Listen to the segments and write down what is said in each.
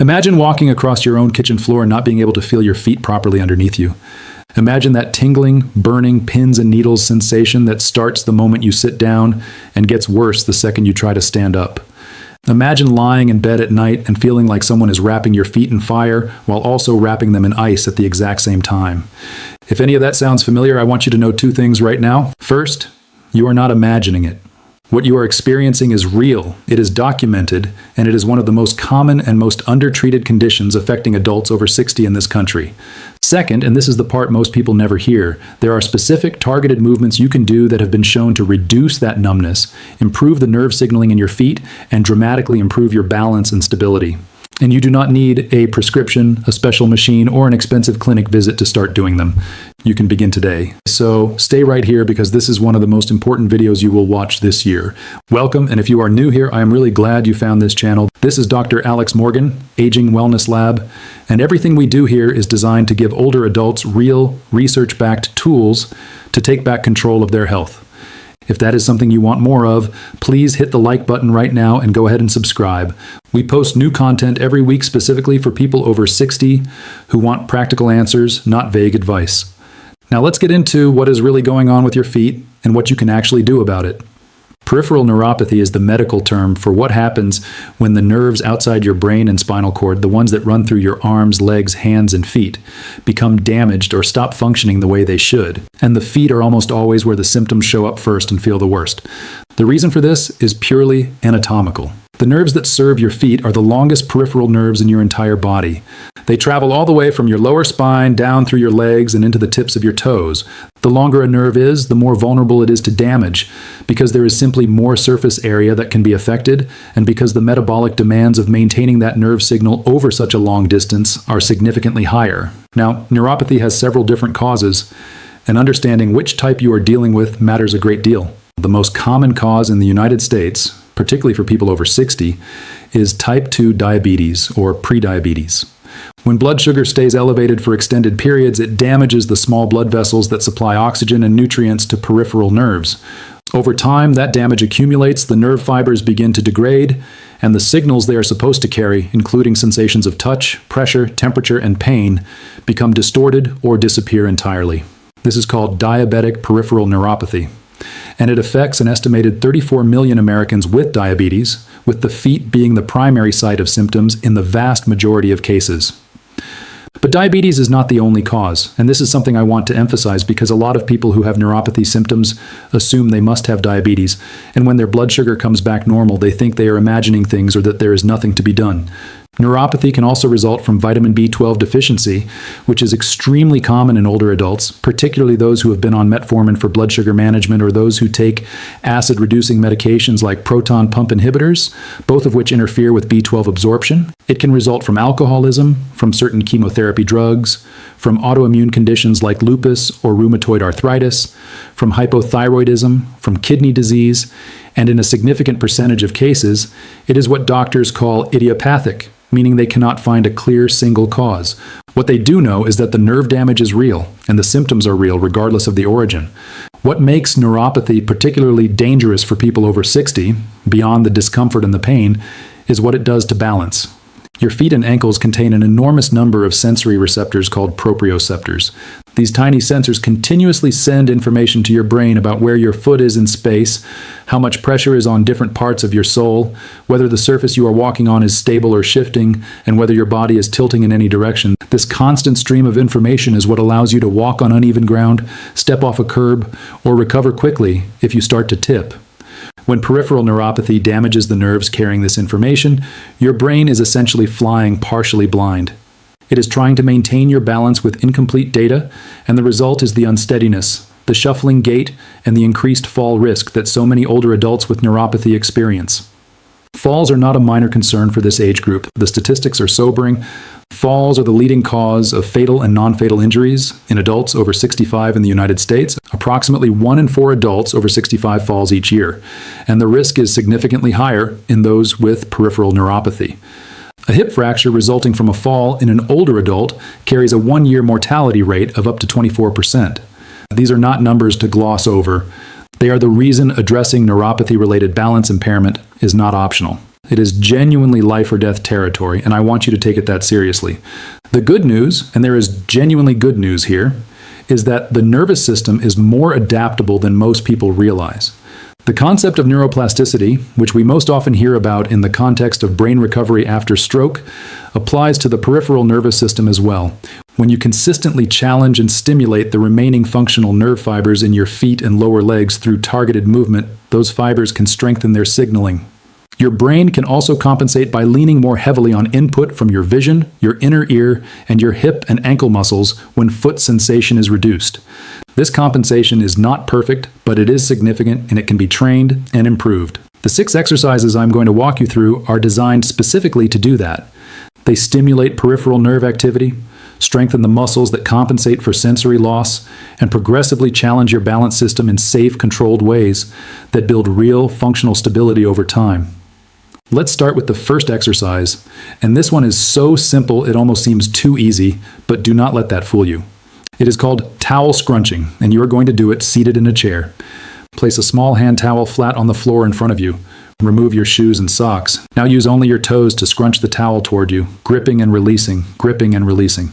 Imagine walking across your own kitchen floor and not being able to feel your feet properly underneath you. Imagine that tingling, burning pins and needles sensation that starts the moment you sit down and gets worse the second you try to stand up. Imagine lying in bed at night and feeling like someone is wrapping your feet in fire while also wrapping them in ice at the exact same time. If any of that sounds familiar, I want you to know two things right now. First, you are not imagining it. What you are experiencing is real, it is documented, and it is one of the most common and most undertreated conditions affecting adults over 60 in this country. Second, and this is the part most people never hear, there are specific targeted movements you can do that have been shown to reduce that numbness, improve the nerve signaling in your feet, and dramatically improve your balance and stability. And you do not need a prescription, a special machine, or an expensive clinic visit to start doing them. You can begin today. So stay right here because this is one of the most important videos you will watch this year. Welcome, and if you are new here, I am really glad you found this channel. This is Dr. Alex Morgan, Aging Wellness Lab, and everything we do here is designed to give older adults real, research-backed tools to take back control of their health. If that is something you want more of, please hit the like button right now and go ahead and subscribe. We post new content every week specifically for people over 60 who want practical answers, not vague advice. Now let's get into what is really going on with your feet and what you can actually do about it. Peripheral neuropathy is the medical term for what happens when the nerves outside your brain and spinal cord, the ones that run through your arms, legs, hands, and feet, become damaged or stop functioning the way they should. And the feet are almost always where the symptoms show up first and feel the worst. The reason for this is purely anatomical. The nerves that serve your feet are the longest peripheral nerves in your entire body. They travel all the way from your lower spine down through your legs and into the tips of your toes. The longer a nerve is, the more vulnerable it is to damage because there is simply more surface area that can be affected and because the metabolic demands of maintaining that nerve signal over such a long distance are significantly higher. Now, neuropathy has several different causes, and understanding which type you are dealing with matters a great deal. The most common cause in the United States, particularly for people over 60, is type 2 diabetes or prediabetes. When blood sugar stays elevated for extended periods, it damages the small blood vessels that supply oxygen and nutrients to peripheral nerves. Over time, that damage accumulates, the nerve fibers begin to degrade, and the signals they are supposed to carry, including sensations of touch, pressure, temperature, and pain, become distorted or disappear entirely. This is called diabetic peripheral neuropathy, and it affects an estimated 34 million Americans with diabetes, with the feet being the primary site of symptoms in the vast majority of cases. But diabetes is not the only cause, and this is something I want to emphasize because a lot of people who have neuropathy symptoms assume they must have diabetes, and when their blood sugar comes back normal, they think they are imagining things or that there is nothing to be done. Neuropathy can also result from vitamin B12 deficiency, which is extremely common in older adults, particularly those who have been on metformin for blood sugar management or those who take acid-reducing medications like proton pump inhibitors, both of which interfere with B12 absorption. It can result from alcoholism, from certain chemotherapy drugs, from autoimmune conditions like lupus or rheumatoid arthritis, from hypothyroidism, from kidney disease, and in a significant percentage of cases, it is what doctors call idiopathic, meaning they cannot find a clear single cause. What they do know is that the nerve damage is real, and the symptoms are real regardless of the origin. What makes neuropathy particularly dangerous for people over 60, beyond the discomfort and the pain, is what it does to balance. Your feet and ankles contain an enormous number of sensory receptors called proprioceptors. These tiny sensors continuously send information to your brain about where your foot is in space, how much pressure is on different parts of your sole, whether the surface you are walking on is stable or shifting, and whether your body is tilting in any direction. This constant stream of information is what allows you to walk on uneven ground, step off a curb, or recover quickly if you start to tip. When peripheral neuropathy damages the nerves carrying this information, your brain is essentially flying partially blind. It is trying to maintain your balance with incomplete data, and the result is the unsteadiness, the shuffling gait, and the increased fall risk that so many older adults with neuropathy experience. Falls are not a minor concern for this age group. The statistics are sobering. Falls are the leading cause of fatal and non-fatal injuries in adults over 65 in the United States. Approximately 1 in 4 adults over 65 falls each year, and the risk is significantly higher in those with peripheral neuropathy. A hip fracture resulting from a fall in an older adult carries a 1-year mortality rate of up to 24%. These are not numbers to gloss over. They are the reason addressing neuropathy-related balance impairment is not optional. It is genuinely life or death territory, and I want you to take it that seriously. The good news, and there is genuinely good news here, is that the nervous system is more adaptable than most people realize. The concept of neuroplasticity, which we most often hear about in the context of brain recovery after stroke, applies to the peripheral nervous system as well. When you consistently challenge and stimulate the remaining functional nerve fibers in your feet and lower legs through targeted movement, those fibers can strengthen their signaling. Your brain can also compensate by leaning more heavily on input from your vision, your inner ear, and your hip and ankle muscles when foot sensation is reduced. This compensation is not perfect, but it is significant and it can be trained and improved. The 6 exercises I'm going to walk you through are designed specifically to do that. They stimulate peripheral nerve activity, strengthen the muscles that compensate for sensory loss, and progressively challenge your balance system in safe, controlled ways that build real functional stability over time. Let's start with the first exercise, and this one is so simple it almost seems too easy, but do not let that fool you. It is called towel scrunching, and you are going to do it seated in a chair. Place a small hand towel flat on the floor in front of you. Remove your shoes and socks. Now use only your toes to scrunch the towel toward you, gripping and releasing, gripping and releasing.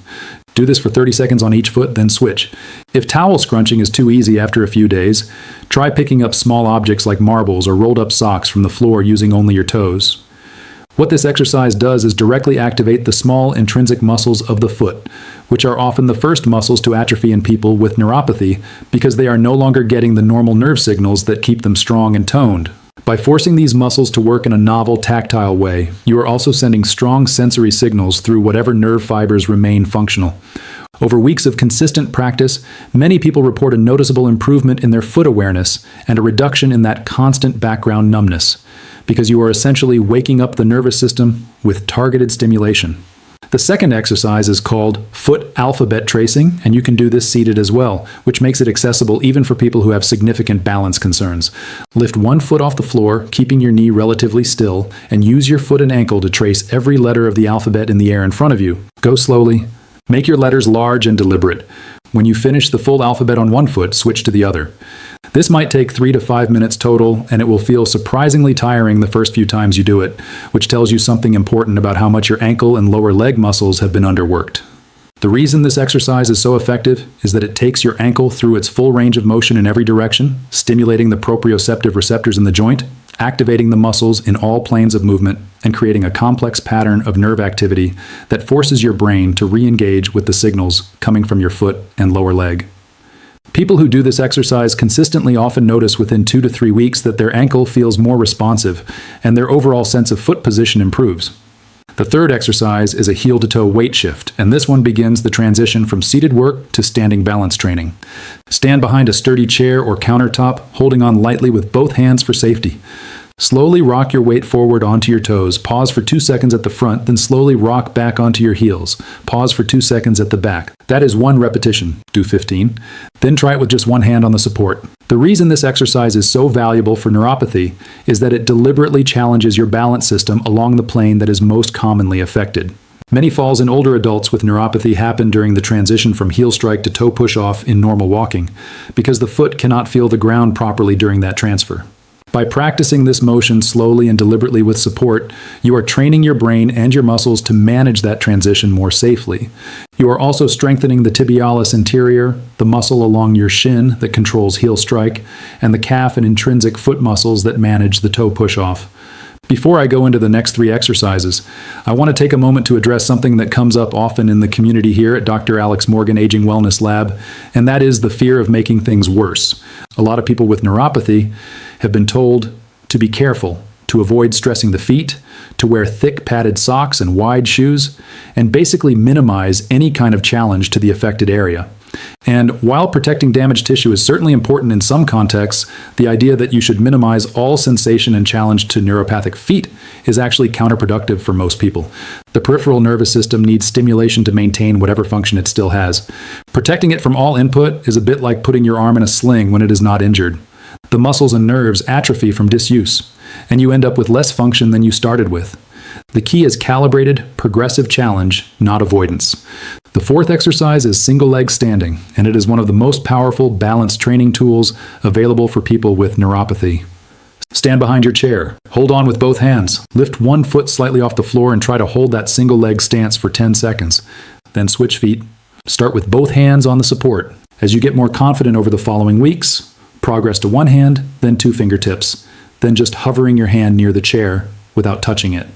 Do this for 30 seconds on each foot, then switch. If towel scrunching is too easy after a few days, try picking up small objects like marbles or rolled up socks from the floor using only your toes. What this exercise does is directly activate the small intrinsic muscles of the foot, which are often the first muscles to atrophy in people with neuropathy because they are no longer getting the normal nerve signals that keep them strong and toned. By forcing these muscles to work in a novel, tactile way, you are also sending strong sensory signals through whatever nerve fibers remain functional. Over weeks of consistent practice, many people report a noticeable improvement in their foot awareness and a reduction in that constant background numbness, because you are essentially waking up the nervous system with targeted stimulation. The second exercise is called foot alphabet tracing, and you can do this seated as well, which makes it accessible even for people who have significant balance concerns. Lift one foot off the floor, keeping your knee relatively still, and use your foot and ankle to trace every letter of the alphabet in the air in front of you. Go slowly. Make your letters large and deliberate. When you finish the full alphabet on one foot, switch to the other. This might take 3 to 5 minutes total, and it will feel surprisingly tiring the first few times you do it, which tells you something important about how much your ankle and lower leg muscles have been underworked. The reason this exercise is so effective is that it takes your ankle through its full range of motion in every direction, stimulating the proprioceptive receptors in the joint, activating the muscles in all planes of movement, and creating a complex pattern of nerve activity that forces your brain to re-engage with the signals coming from your foot and lower leg. People who do this exercise consistently often notice within 2 to 3 weeks that their ankle feels more responsive and their overall sense of foot position improves. The third exercise is a heel-to-toe weight shift, and this one begins the transition from seated work to standing balance training. Stand behind a sturdy chair or countertop, holding on lightly with both hands for safety. Slowly rock your weight forward onto your toes. Pause for 2 seconds at the front, then slowly rock back onto your heels. Pause for 2 seconds at the back. That is 1 repetition. Do 15. Then try it with just one hand on the support. The reason this exercise is so valuable for neuropathy is that it deliberately challenges your balance system along the plane that is most commonly affected. Many falls in older adults with neuropathy happen during the transition from heel strike to toe push-off in normal walking, because the foot cannot feel the ground properly during that transfer. By practicing this motion slowly and deliberately with support, you are training your brain and your muscles to manage that transition more safely. You are also strengthening the tibialis anterior, the muscle along your shin that controls heel strike, and the calf and intrinsic foot muscles that manage the toe push-off. Before I go into the next 3 exercises, I want to take a moment to address something that comes up often in the community here at Dr. Alex Morgan Aging Wellness Lab, and that is the fear of making things worse. A lot of people with neuropathy have been told to be careful, to avoid stressing the feet, to wear thick padded socks and wide shoes, and basically minimize any kind of challenge to the affected area. And while protecting damaged tissue is certainly important in some contexts, the idea that you should minimize all sensation and challenge to neuropathic feet is actually counterproductive for most people. The peripheral nervous system needs stimulation to maintain whatever function it still has. Protecting it from all input is a bit like putting your arm in a sling when it is not injured. The muscles and nerves atrophy from disuse, and you end up with less function than you started with. The key is calibrated, progressive challenge, not avoidance. The 4th exercise is single leg standing, and it is one of the most powerful balance training tools available for people with neuropathy. Stand behind your chair. Hold on with both hands. Lift one foot slightly off the floor and try to hold that single leg stance for 10 seconds. Then switch feet. Start with both hands on the support. As you get more confident over the following weeks, progress to one hand, then two fingertips, then just hovering your hand near the chair without touching it.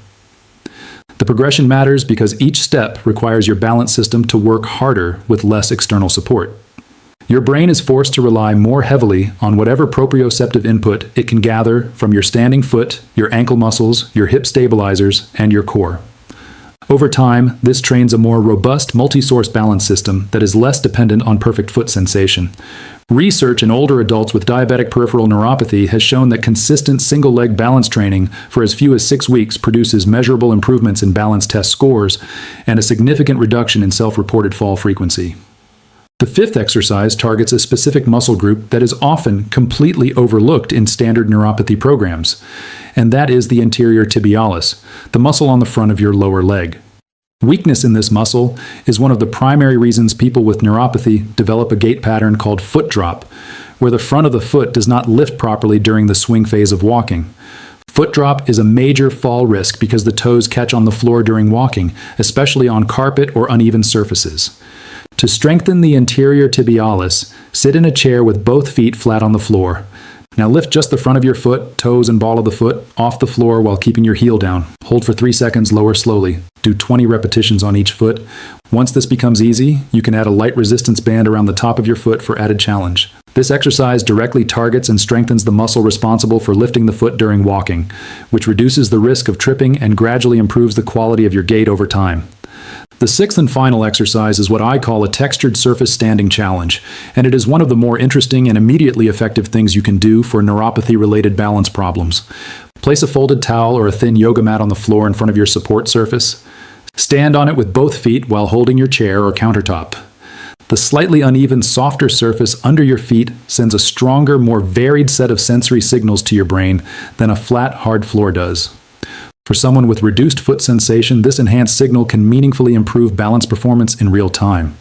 The progression matters because each step requires your balance system to work harder with less external support. Your brain is forced to rely more heavily on whatever proprioceptive input it can gather from your standing foot, your ankle muscles, your hip stabilizers, and your core. Over time, this trains a more robust multi-source balance system that is less dependent on perfect foot sensation. Research in older adults with diabetic peripheral neuropathy has shown that consistent single-leg balance training for as few as 6 weeks produces measurable improvements in balance test scores and a significant reduction in self-reported fall frequency. The fifth exercise targets a specific muscle group that is often completely overlooked in standard neuropathy programs, and that is the anterior tibialis, the muscle on the front of your lower leg. Weakness in this muscle is one of the primary reasons people with neuropathy develop a gait pattern called foot drop, where the front of the foot does not lift properly during the swing phase of walking. Foot drop is a major fall risk because the toes catch on the floor during walking, especially on carpet or uneven surfaces. To strengthen the anterior tibialis, sit in a chair with both feet flat on the floor. Now lift just the front of your foot, toes and ball of the foot, off the floor while keeping your heel down. Hold for 3 seconds, lower slowly. Do 20 repetitions on each foot. Once this becomes easy, you can add a light resistance band around the top of your foot for added challenge. This exercise directly targets and strengthens the muscle responsible for lifting the foot during walking, which reduces the risk of tripping and gradually improves the quality of your gait over time. The sixth and final exercise is what I call a textured surface standing challenge, and it is one of the more interesting and immediately effective things you can do for neuropathy-related balance problems. Place a folded towel or a thin yoga mat on the floor in front of your support surface. Stand on it with both feet while holding your chair or countertop. The slightly uneven, softer surface under your feet sends a stronger, more varied set of sensory signals to your brain than a flat, hard floor does. For someone with reduced foot sensation, this enhanced signal can meaningfully improve balance performance in real time.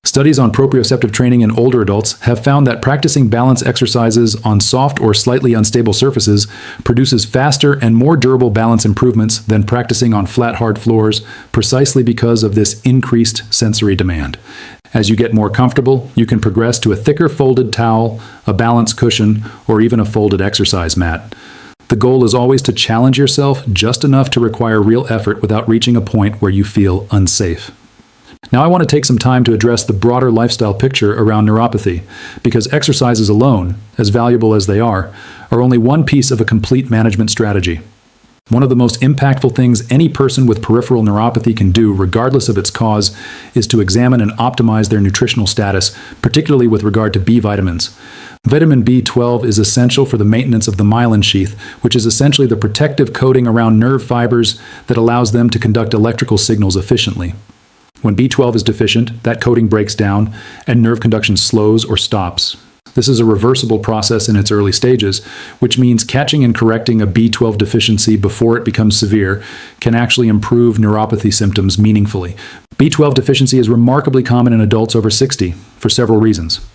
Studies on proprioceptive training in older adults have found that practicing balance exercises on soft or slightly unstable surfaces produces faster and more durable balance improvements than practicing on flat, hard floors, precisely because of this increased sensory demand. As you get more comfortable, you can progress to a thicker folded towel, a balance cushion, or even a folded exercise mat. The goal is always to challenge yourself just enough to require real effort without reaching a point where you feel unsafe. Now I want to take some time to address the broader lifestyle picture around neuropathy, because exercises alone, as valuable as they are only one piece of a complete management strategy. One of the most impactful things any person with peripheral neuropathy can do, regardless of its cause, is to examine and optimize their nutritional status, particularly with regard to B vitamins. Vitamin B12 is essential for the maintenance of the myelin sheath, which is essentially the protective coating around nerve fibers that allows them to conduct electrical signals efficiently. When B12 is deficient, that coating breaks down and nerve conduction slows or stops. This is a reversible process in its early stages, which means catching and correcting a B12 deficiency before it becomes severe can actually improve neuropathy symptoms meaningfully. B12 deficiency is remarkably common in adults over 60 for several reasons.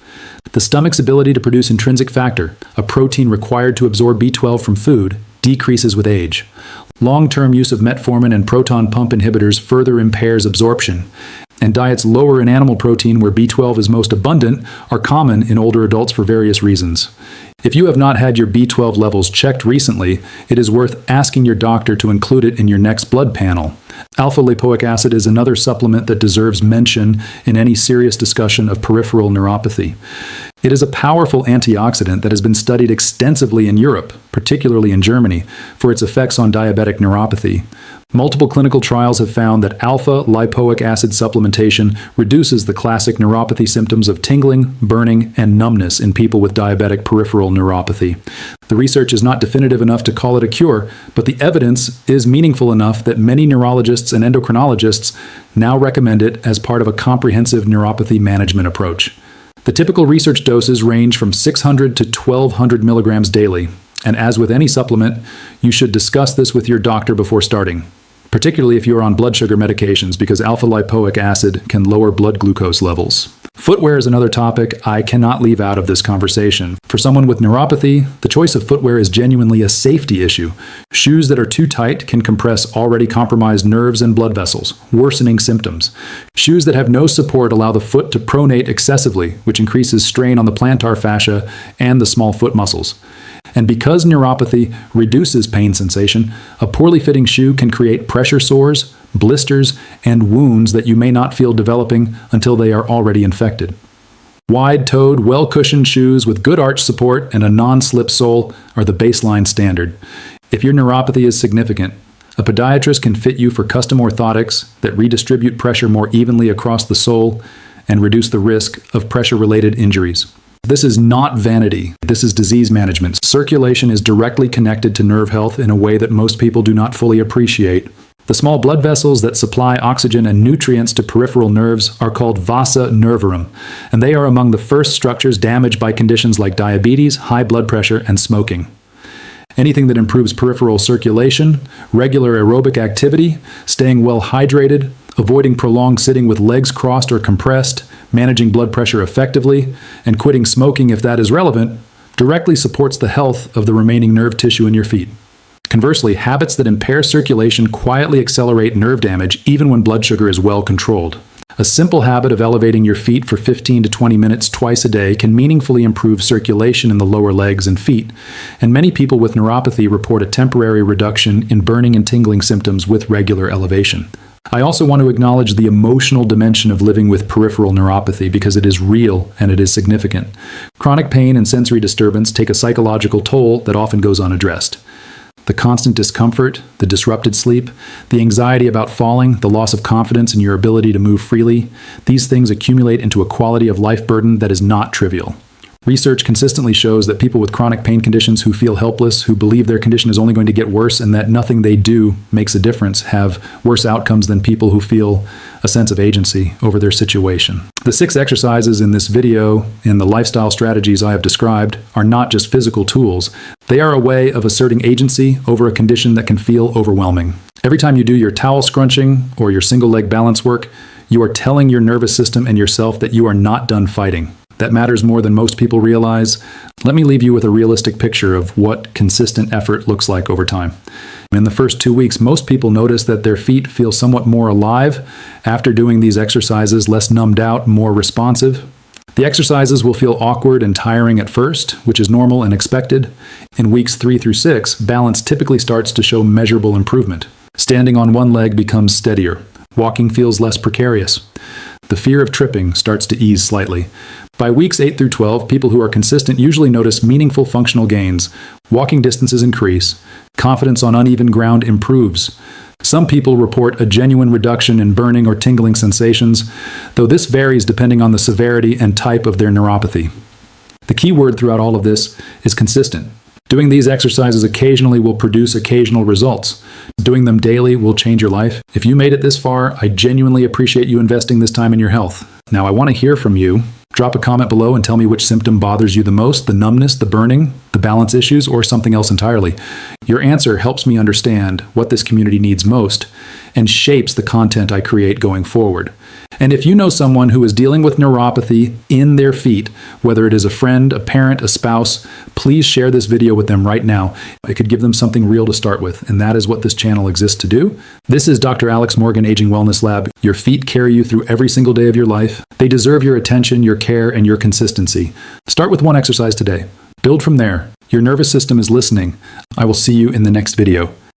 The stomach's ability to produce intrinsic factor, a protein required to absorb B12 from food, decreases with age. Long-term use of metformin and proton pump inhibitors further impairs absorption. And diets lower in animal protein where B12 is most abundant are common in older adults for various reasons. If you have not had your B12 levels checked recently, it is worth asking your doctor to include it in your next blood panel. Alpha-lipoic acid is another supplement that deserves mention in any serious discussion of peripheral neuropathy. It is a powerful antioxidant that has been studied extensively in Europe, particularly in Germany, for its effects on diabetic neuropathy. Multiple clinical trials have found that alpha-lipoic acid supplementation reduces the classic neuropathy symptoms of tingling, burning, and numbness in people with diabetic peripheral neuropathy. The research is not definitive enough to call it a cure, but the evidence is meaningful enough that many neurologists and endocrinologists now recommend it as part of a comprehensive neuropathy management approach. The typical research doses range from 600 to 1200 milligrams daily, and as with any supplement, you should discuss this with your doctor before starting, particularly if you are on blood sugar medications, because alpha-lipoic acid can lower blood glucose levels. Footwear is another topic I cannot leave out of this conversation. For someone with neuropathy, the choice of footwear is genuinely a safety issue. Shoes that are too tight can compress already compromised nerves and blood vessels, worsening symptoms. Shoes that have no support allow the foot to pronate excessively, which increases strain on the plantar fascia and the small foot muscles. And because neuropathy reduces pain sensation, a poorly fitting shoe can create pressure sores, blisters, and wounds that you may not feel developing until they are already infected. Wide-toed, well-cushioned shoes with good arch support and a non-slip sole are the baseline standard. If your neuropathy is significant, a podiatrist can fit you for custom orthotics that redistribute pressure more evenly across the sole and reduce the risk of pressure-related injuries. This is not vanity. This is disease management. Circulation is directly connected to nerve health in a way that most people do not fully appreciate. The small blood vessels that supply oxygen and nutrients to peripheral nerves are called vasa nervorum, and they are among the first structures damaged by conditions like diabetes, high blood pressure, and smoking. Anything that improves peripheral circulation, regular aerobic activity, staying well hydrated, avoiding prolonged sitting with legs crossed or compressed, managing blood pressure effectively, and quitting smoking if that is relevant, directly supports the health of the remaining nerve tissue in your feet. Conversely, habits that impair circulation quietly accelerate nerve damage even when blood sugar is well controlled. A simple habit of elevating your feet for 15 to 20 minutes twice a day can meaningfully improve circulation in the lower legs and feet, and many people with neuropathy report a temporary reduction in burning and tingling symptoms with regular elevation. I also want to acknowledge the emotional dimension of living with peripheral neuropathy because it is real and it is significant. Chronic pain and sensory disturbance take a psychological toll that often goes unaddressed. The constant discomfort, the disrupted sleep, the anxiety about falling, the loss of confidence in your ability to move freely, these things accumulate into a quality of life burden that is not trivial. Research consistently shows that people with chronic pain conditions who feel helpless, who believe their condition is only going to get worse and that nothing they do makes a difference, have worse outcomes than people who feel a sense of agency over their situation. The 6 exercises in this video and the lifestyle strategies I have described are not just physical tools. They are a way of asserting agency over a condition that can feel overwhelming. Every time you do your towel scrunching or your single leg balance work, you are telling your nervous system and yourself that you are not done fighting. That matters more than most people realize. Let me leave you with a realistic picture of what consistent effort looks like over time. In the first 2 weeks, most people notice that their feet feel somewhat more alive after doing these exercises, less numbed out, more responsive. The exercises will feel awkward and tiring at first, which is normal and expected. In weeks 3 through 6, balance typically starts to show measurable improvement. Standing on one leg becomes steadier. Walking feels less precarious. The fear of tripping starts to ease slightly. By weeks 8 through 12, people who are consistent usually notice meaningful functional gains. Walking distances increase. Confidence on uneven ground improves. Some people report a genuine reduction in burning or tingling sensations, though this varies depending on the severity and type of their neuropathy. The key word throughout all of this is consistent. Doing these exercises occasionally will produce occasional results. Doing them daily will change your life. If you made it this far, I genuinely appreciate you investing this time in your health. Now, I want to hear from you. Drop a comment below and tell me which symptom bothers you the most, the numbness, the burning, the balance issues, or something else entirely. Your answer helps me understand what this community needs most and shapes the content I create going forward. And if you know someone who is dealing with neuropathy in their feet, whether it is a friend, a parent, a spouse, please share this video with them right now. It could give them something real to start with, and that is what this channel exists to do. This is Dr. Alex Morgan, Aging Wellness Lab. Your feet carry you through every single day of your life. They deserve your attention, your care, and your consistency. Start with one exercise today. Build from there. Your nervous system is listening. I will see you in the next video.